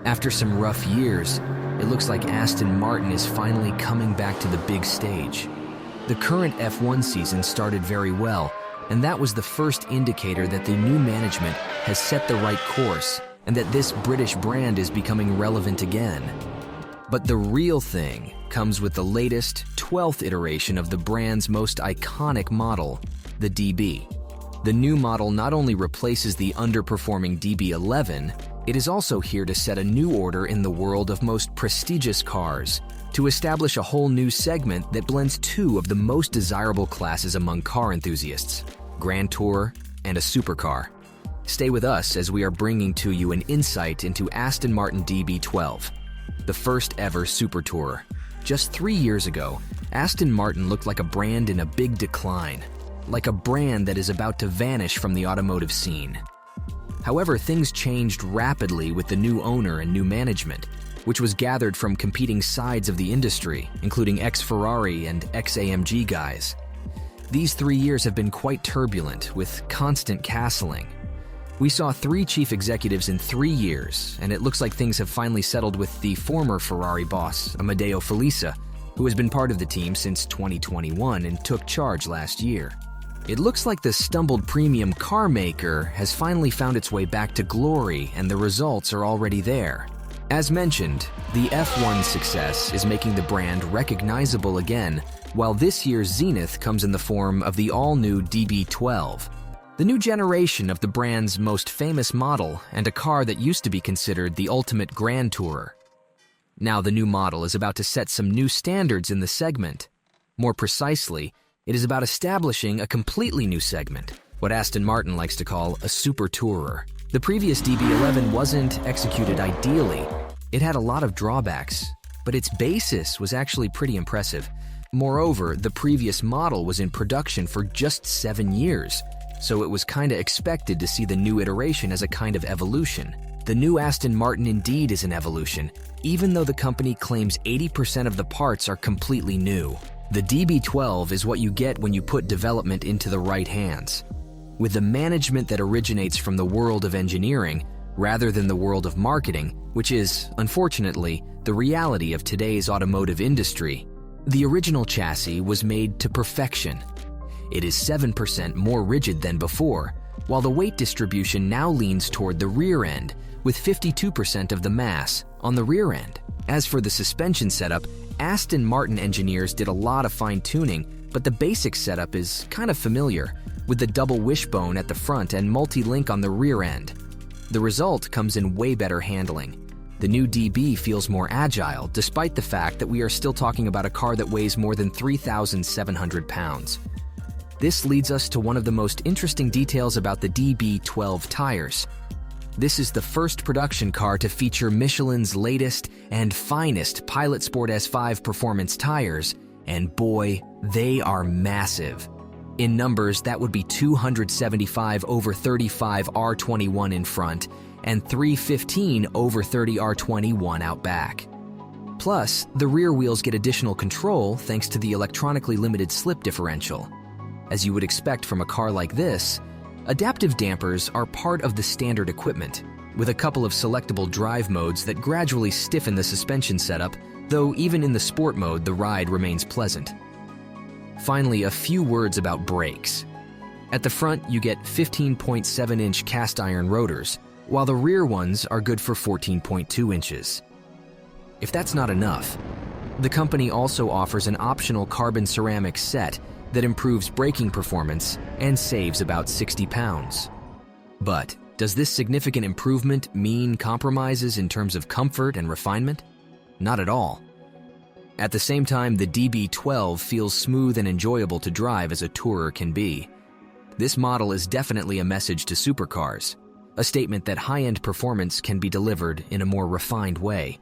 After some rough years, it looks like Aston Martin is finally coming back to the big stage. The current F1 season started very well, and that was the first indicator that the new management has set the right course and that this British brand is becoming relevant again. But the real thing comes with the latest, 12th iteration of the brand's most iconic model, the DB. The new model not only replaces the underperforming DB11, it is also here to set a new order in the world of most prestigious cars, to establish a whole new segment that blends two of the most desirable classes among car enthusiasts, Gran Tourer and a Supercar. Stay with us as we are bringing to you an insight into Aston Martin DB12, the first ever Super Tourer. Just 3 years ago, Aston Martin looked like a brand in a big decline, like a brand that is about to vanish from the automotive scene. However, things changed rapidly with the new owner and new management, which was gathered from competing sides of the industry, including ex-Ferrari and ex-AMG guys. These 3 years have been quite turbulent, with constant castling. We saw 3 chief executives in 3 years, and it looks like things have finally settled with the former Ferrari boss, Amedeo Felisa, who has been part of the team since 2021 and took charge last year. It looks like the stumbled premium car maker has finally found its way back to glory, and the results are already there. As mentioned, the F1 success is making the brand recognizable again, while this year's zenith comes in the form of the all-new DB12, the new generation of the brand's most famous model and a car that used to be considered the ultimate Gran Tourer. Now the new model is about to set some new standards in the segment. More precisely, it is about establishing a completely new segment, what Aston Martin likes to call a Super Tourer. The previous DB11 wasn't executed ideally. It had a lot of drawbacks, but its basis was actually pretty impressive. Moreover, the previous model was in production for just 7 years, so it was kinda expected to see the new iteration as a kind of evolution. The new Aston Martin indeed is an evolution, even though the company claims 80% of the parts are completely new. The DB12 is what you get when you put development into the right hands. With the management that originates from the world of engineering, rather than the world of marketing, which is, unfortunately, the reality of today's automotive industry, the original chassis was made to perfection. It is 7% more rigid than before, while the weight distribution now leans toward the rear end, with 52% of the mass on the rear end. As for the suspension setup, Aston Martin engineers did a lot of fine-tuning, but the basic setup is kind of familiar, with the double wishbone at the front and multi-link on the rear end. The result comes in way better handling. The new DB feels more agile, despite the fact that we are still talking about a car that weighs more than 3,700 pounds. This leads us to one of the most interesting details about the DB12 tires. This is the first production car to feature Michelin's latest and finest Pilot Sport S5 performance tires, and boy, they are massive. In numbers, that would be 275/35 R21 in front and 315/30 R21 out back. Plus, the rear wheels get additional control thanks to the electronically limited slip differential. As you would expect from a car like this, adaptive dampers are part of the standard equipment, with a couple of selectable drive modes that gradually stiffen the suspension setup, though even in the sport mode the ride remains pleasant. Finally, a few words about brakes. At the front, you get 15.7-inch cast iron rotors, while the rear ones are good for 14.2 inches. If that's not enough, the company also offers an optional carbon ceramic set that improves braking performance and saves about 60 pounds. But does this significant improvement mean compromises in terms of comfort and refinement? Not at all. At the same time, the DB12 feels smooth and enjoyable to drive as a tourer can be. This model is definitely a message to supercars, a statement that high-end performance can be delivered in a more refined way.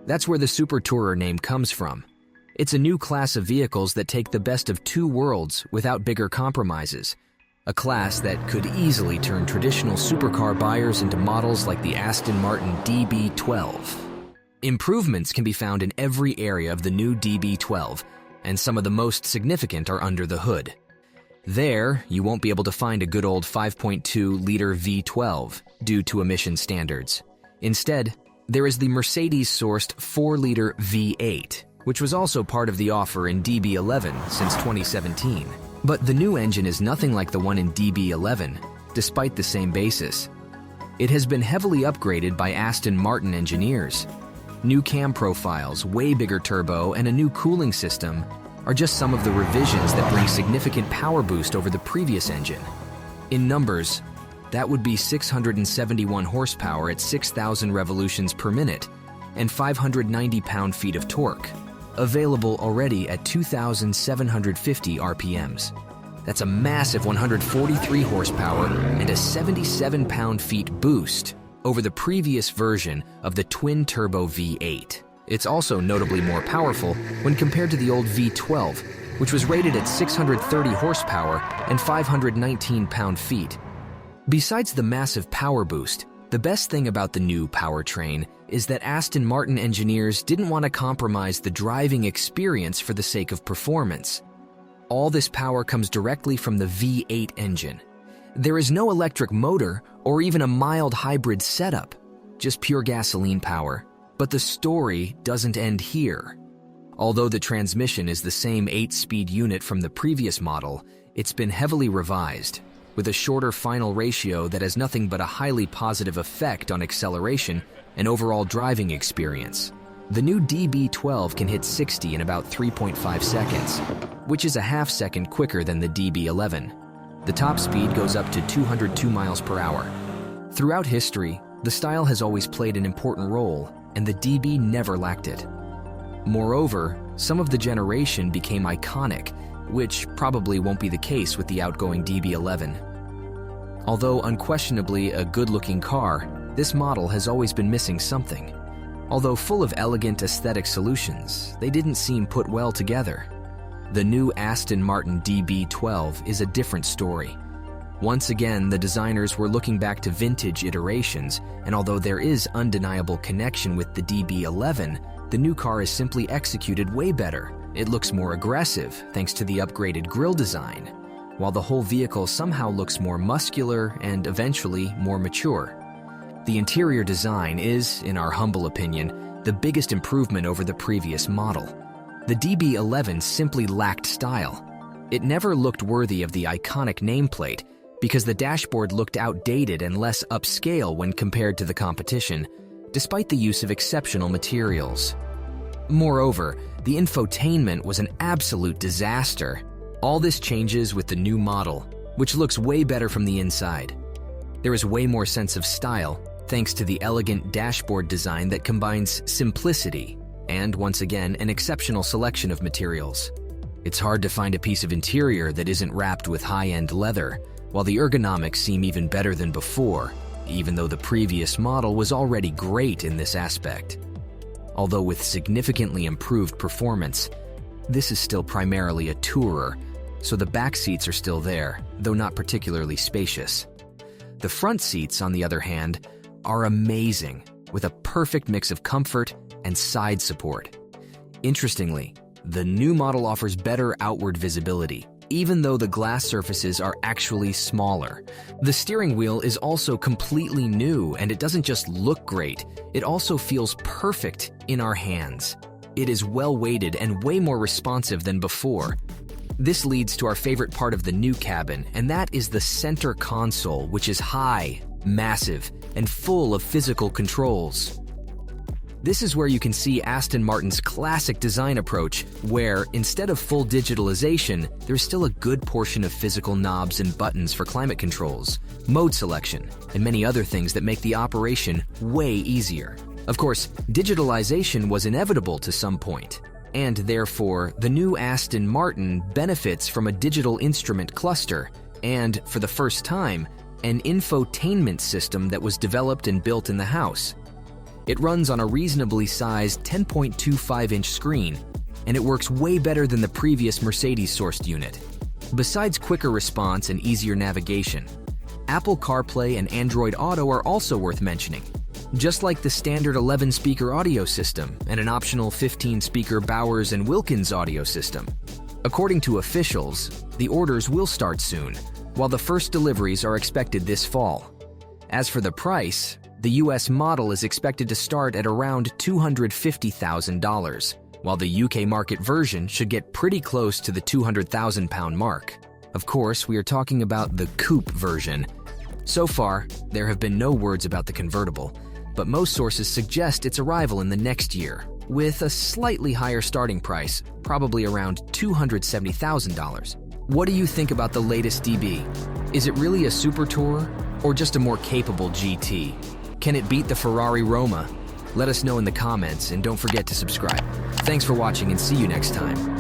That's where the Super Tourer name comes from. It's a new class of vehicles that take the best of two worlds without bigger compromises, a class that could easily turn traditional supercar buyers into models like the Aston Martin DB12. Improvements can be found in every area of the new DB12, and some of the most significant are under the hood. There, you won't be able to find a good old 5.2-liter V12 due to emission standards. Instead, There is the Mercedes-sourced 4-liter V8, which was also part of the offer in DB11 since 2017. But the new engine is nothing like the one in DB11, despite the same basis. It has been heavily upgraded by Aston Martin engineers. New cam profiles, way bigger turbo, and a new cooling system are just some of the revisions that bring significant power boost over the previous engine. In numbers, that would be 671 horsepower at 6,000 revolutions per minute and 590 pound-feet of torque, available already at 2,750 RPMs. That's a massive 143 horsepower and a 77 pound-feet boost over the previous version of the twin-turbo V8. It's also notably more powerful when compared to the old V12, which was rated at 630 horsepower and 519 pound-feet. Besides the massive power boost, the best thing about the new powertrain is that Aston Martin engineers didn't want to compromise the driving experience for the sake of performance. All this power comes directly from the V8 engine. There is no electric motor or even a mild hybrid setup, just pure gasoline power. But the story doesn't end here. Although the transmission is the same 8-speed unit from the previous model, it's been heavily revised, with a shorter final ratio that has nothing but a highly positive effect on acceleration and overall driving experience. The new DB12 can hit 60 in about 3.5 seconds, which is a half-second quicker than the DB11. The top speed goes up to 202 miles per hour. Throughout history, the style has always played an important role, and the DB never lacked it. Moreover, some of the generation became iconic, which probably won't be the case with the outgoing DB11. Although unquestionably a good-looking car, this model has always been missing something. Although full of elegant aesthetic solutions, they didn't seem put well together. The new Aston Martin DB12 is a different story. Once again, the designers were looking back to vintage iterations, and although there is undeniable connection with the DB11, the new car is simply executed way better. It looks more aggressive thanks to the upgraded grille design, while the whole vehicle somehow looks more muscular and eventually more mature. The interior design is, in our humble opinion, the biggest improvement over the previous model. The DB11 simply lacked style. It never looked worthy of the iconic nameplate because the dashboard looked outdated and less upscale when compared to the competition, despite the use of exceptional materials. Moreover, the infotainment was an absolute disaster. All this changes with the new model, which looks way better from the inside. There is way more sense of style, thanks to the elegant dashboard design that combines simplicity and, once again, an exceptional selection of materials. It's hard to find a piece of interior that isn't wrapped with high-end leather, while the ergonomics seem even better than before, even though the previous model was already great in this aspect. Although with significantly improved performance, this is still primarily a tourer, so the back seats are still there, though not particularly spacious. The front seats, on the other hand, are amazing, with a perfect mix of comfort and side support. Interestingly, the new model offers better outward visibility, even though the glass surfaces are actually smaller. The steering wheel is also completely new, and it doesn't just look great, it also feels perfect in our hands. It is well-weighted and way more responsive than before. This leads to our favorite part of the new cabin, and that is the center console, which is high, massive, and full of physical controls. This is where you can see Aston Martin's classic design approach, where, instead of full digitalization, there's still a good portion of physical knobs and buttons for climate controls, mode selection, and many other things that make the operation way easier. Of course, digitalization was inevitable to some point, and therefore, the new Aston Martin benefits from a digital instrument cluster and, for the first time, an infotainment system that was developed and built in the house. It runs on a reasonably sized 10.25-inch screen, and it works way better than the previous Mercedes-sourced unit. Besides quicker response and easier navigation, Apple CarPlay and Android Auto are also worth mentioning. Just like the standard 11-speaker audio system and an optional 15-speaker Bowers & Wilkins audio system. According to officials, the orders will start soon, while the first deliveries are expected this fall. As for the price, The US model is expected to start at around $250,000, while the UK market version should get pretty close to the £200,000 mark. Of course, we are talking about the coupe version. So far, there have been no words about the convertible, but most sources suggest its arrival in the next year, with a slightly higher starting price, probably around $270,000. What do you think about the latest DB? Is it really a super tourer, or just a more capable GT? Can it beat the Ferrari Roma? Let us know in the comments, and don't forget to subscribe. Thanks for watching, and see you next time.